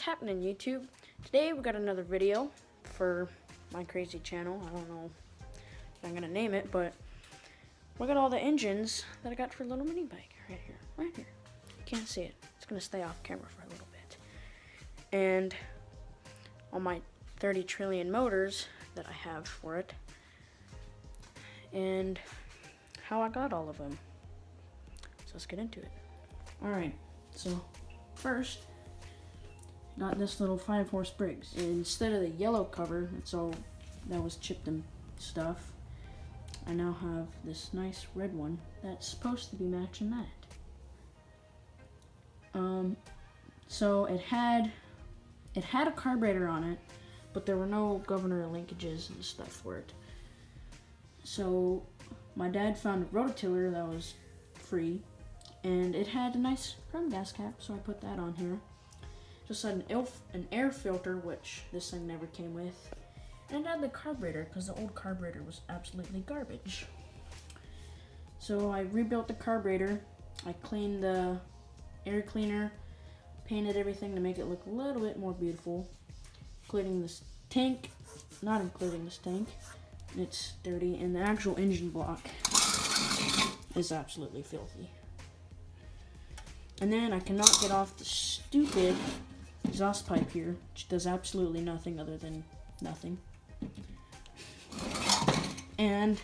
happening, YouTube? Today we got another video for my crazy channel. I don't know if I'm gonna name it, but we got all the engines that I got for a little mini bike right here. You can't see it. It's gonna stay off camera for a little bit. And all my 30 trillion motors that I have for it, and how I got all of them. So let's get into it. Alright, so first, got this little 5-horse Briggs. Instead of the yellow cover, that was chipped and stuff, I now have this nice red one that's supposed to be matching that. So it had a carburetor on it, but there were no governor linkages and stuff for it. So my dad found a rototiller that was free, and it had a nice chrome gas cap, so I put that on here. Just had an air filter, which this thing never came with, and it had the carburetor, because the old carburetor was absolutely garbage. So I rebuilt the carburetor, I cleaned the air cleaner, painted everything to make it look a little bit more beautiful, including this tank, not including this tank. It's dirty, and the actual engine block is absolutely filthy. And then I cannot get off the stupid exhaust pipe here, which does absolutely nothing other than nothing. And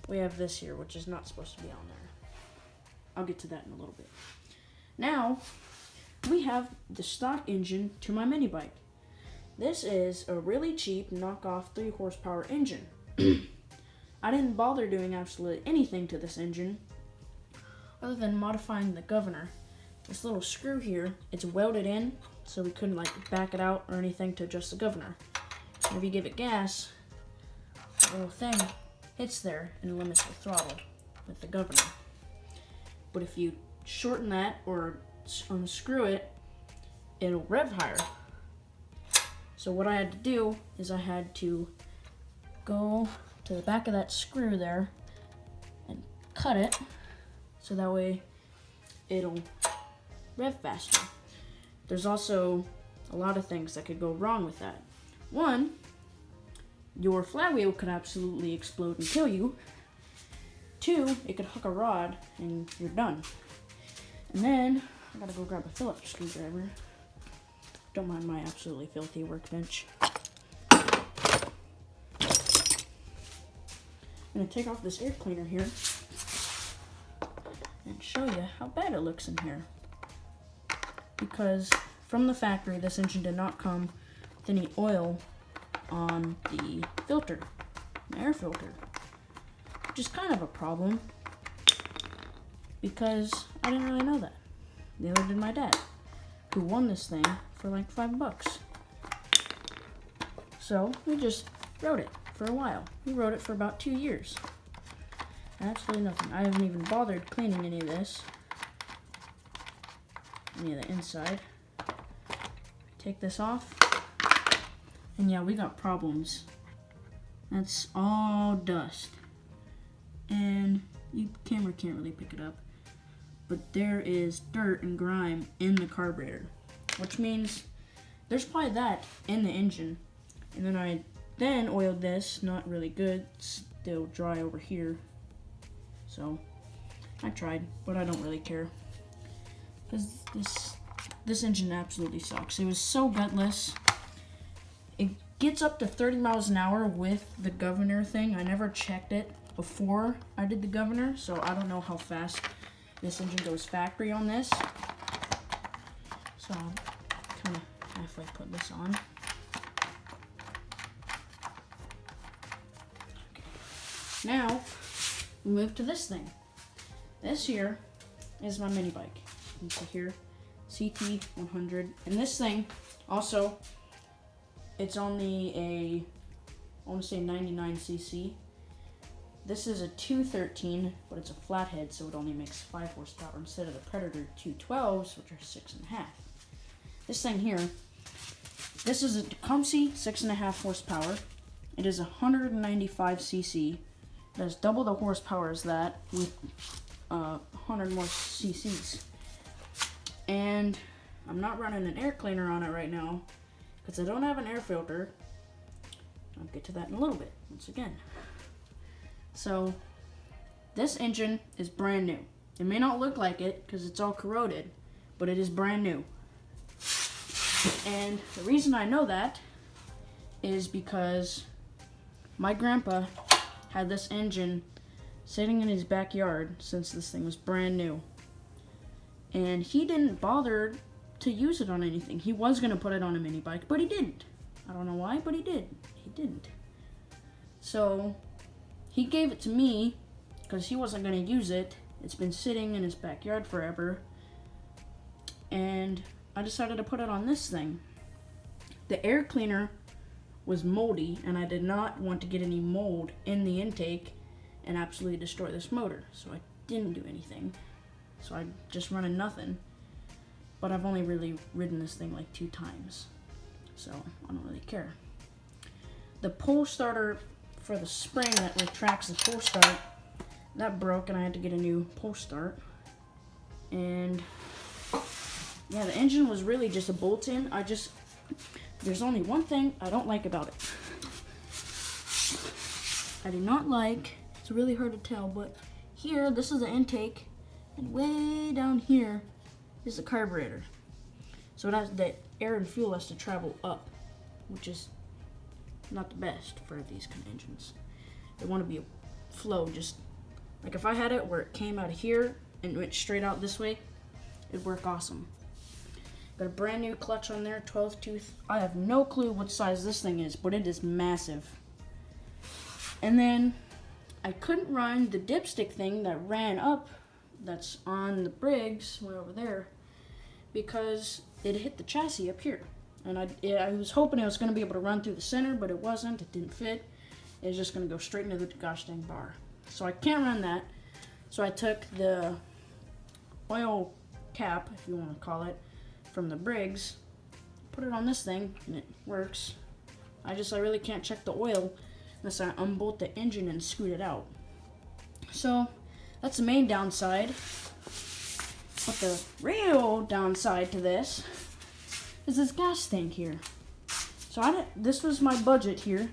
we have this here, which is not supposed to be on there. I'll get to that in a little bit. Now, we have the stock engine to my mini bike. This is a really cheap knockoff 3-horsepower engine. I didn't bother doing absolutely anything to this engine other than modifying the governor. This little screw here, it's welded in, so we couldn't back it out or anything to adjust the governor. And if you give it gas, the little thing hits there and limits the throttle with the governor. But if you shorten that or unscrew it, it'll rev higher. So what I had to do is I had to go to the back of that screw there and cut it, so that way it'll rev faster. There's also a lot of things that could go wrong with that. One, your flywheel could absolutely explode and kill you. Two, it could hook a rod and you're done. And then, I gotta go grab a Phillips screwdriver. Don't mind my absolutely filthy workbench. I'm gonna take off this air cleaner here and show you how bad it looks in here. Because from the factory, this engine did not come with any oil on the filter, the air filter, which is kind of a problem because I didn't really know that. Neither did my dad, who won this thing for like $5. So we just rode it for a while. We rode it for about 2 years. Absolutely nothing. I haven't even bothered cleaning any of this. Any of the inside. Take this off. And yeah, we got problems. That's all dust. And the camera can't really pick it up. But there is dirt and grime in the carburetor, which means there's probably that in the engine. And then I oiled this, not really good, still dry over here. So I tried, but I don't really care, because this engine absolutely sucks. It was so gutless. It gets up to 30 miles an hour with the governor thing. I never checked it before I did the governor, so I don't know how fast this engine goes factory on this. So I'll kind of halfway put this on. Okay. Now, we move to this thing. This here is my mini bike. You can see here, CT100. And this thing, also, it's only I want to say 99cc. This is a 213, but it's a flathead, so it only makes 5 horsepower instead of the Predator 212s, which are 6.5. This thing here, this is a Tecumseh 6.5 horsepower. It is 195cc. It has double the horsepower as that with 100 more cc's. And I'm not running an air cleaner on it right now because I don't have an air filter. I'll get to that in a little bit, once again. So, this engine is brand new. It may not look like it because it's all corroded, but it is brand new. And the reason I know that is because my grandpa had this engine sitting in his backyard since this thing was brand new. And he didn't bother to use it on anything. He was going to put it on a mini bike, but he didn't. I don't know why, but he did. He didn't. So he gave it to me because he wasn't going to use it. It's been sitting in his backyard forever. And I decided to put it on this thing. The air cleaner was moldy, and I did not want to get any mold in the intake and absolutely destroy this motor. So I didn't do anything. So I just running nothing. But I've only really ridden this thing like 2 times. So I don't really care. The pull starter for the spring that retracts the pull start, that broke and I had to get a new pull start. And yeah, the engine was really just a bolt-in. There's only one thing I don't like about it. I do not like, it's really hard to tell, but here, this is the intake, and way down here is the carburetor. So the air and fuel has to travel up, which is not the best for these kind of engines. They want to be a flow, just like if I had it where it came out of here and went straight out this way, it'd work awesome. Got a brand new clutch on there, 12 tooth. I have no clue what size this thing is, but it is massive. And then I couldn't run the dipstick thing that ran up, that's on the Briggs, way over there, because it hit the chassis up here. And I was hoping I was going to be able to run through the center, but it wasn't. It didn't fit. It was just going to go straight into the gosh dang bar. So I can't run that. So I took the oil cap, if you want to call it, from the Briggs, put it on this thing, and it works. I really can't check the oil unless I unbolt the engine and scoot it out. So that's the main downside. But the real downside to this is this gas tank here. So this was my budget here.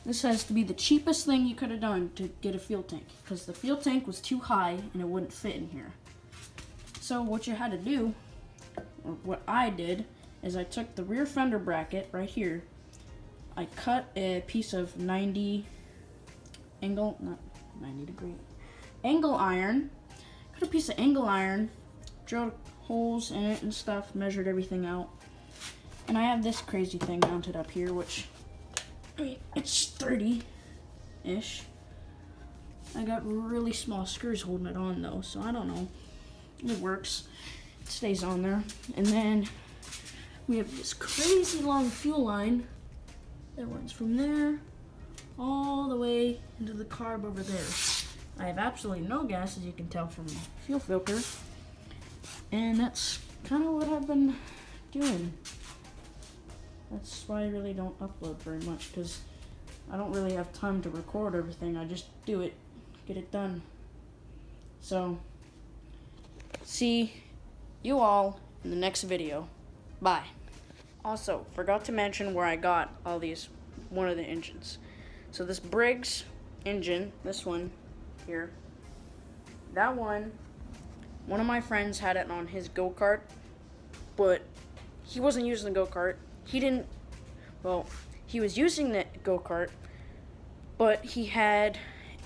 This has to be the cheapest thing you could have done to get a fuel tank, because the fuel tank was too high and it wouldn't fit in here. So what you had to do, or what I did, is I took the rear fender bracket right here. I cut a piece of 90 angle iron. Cut a piece of angle iron, drilled holes in it and stuff, measured everything out. And I have this crazy thing mounted up here, which, I mean, it's sturdy-ish. I got really small screws holding it on though, so I don't know. It works. It stays on there. And then we have this crazy long fuel line that runs from there all the way into the carb over there. I have absolutely no gas, as you can tell from the fuel filter. And that's kind of what I've been doing. That's why I really don't upload very much, because I don't really have time to record everything. I just do it, get it done. So, see you all in the next video. Bye. Also, forgot to mention where I got all these, one of the engines. So this Briggs engine, this one here, that one of my friends had it on his go-kart, but he wasn't using the go-kart. He was using the go-kart, but he had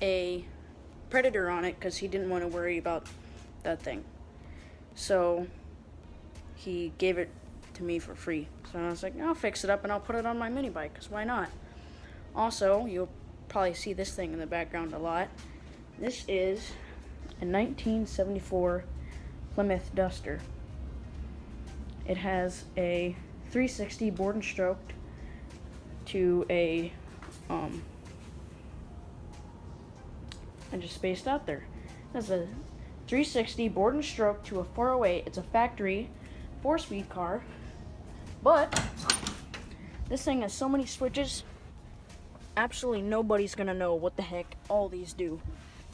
a Predator on it because he didn't want to worry about that thing. So he gave it to me for free. So I was like, I'll fix it up and I'll put it on my mini bike, because why not? Also, you'll probably see this thing in the background a lot. This is a 1974 Plymouth Duster. It has a 360 board and stroked to a, I just spaced out there. That's a 360 board and stroke to a 408. It's a factory 4-speed car, but this thing has so many switches, absolutely nobody's gonna know what the heck all these do.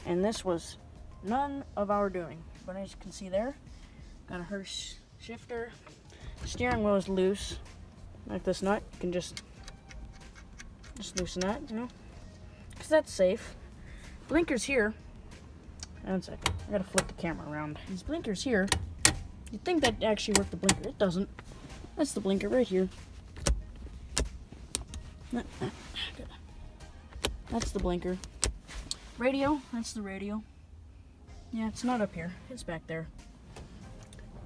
And this was none of our doing. But as you can see there, got a Hurst shifter, Steering wheel is loose, like this nut. You can just loosen that, you know, because that's safe. Blinkers here. One second, I gotta flip the camera around. These blinkers here, you'd think that actually worked the blinker. It doesn't. That's the blinker right here. That's the blinker. Radio, that's the radio. Yeah, it's not up here. It's back there.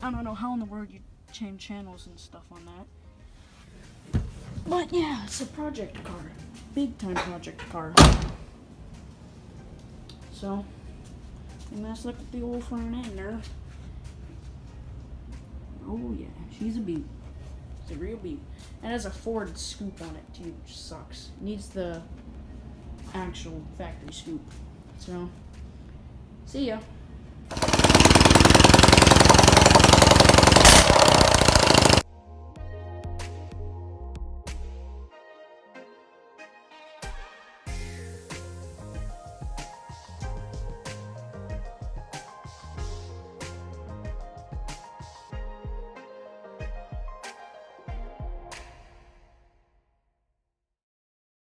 I don't know how in the world you change channels and stuff on that. But yeah, it's a project car. Big time project car. So, let's look at the old front end there. Oh yeah, she's a beaut. It's a real beaut. And it has a Ford scoop on it too, which sucks. It needs the actual factory scoop. So, see ya.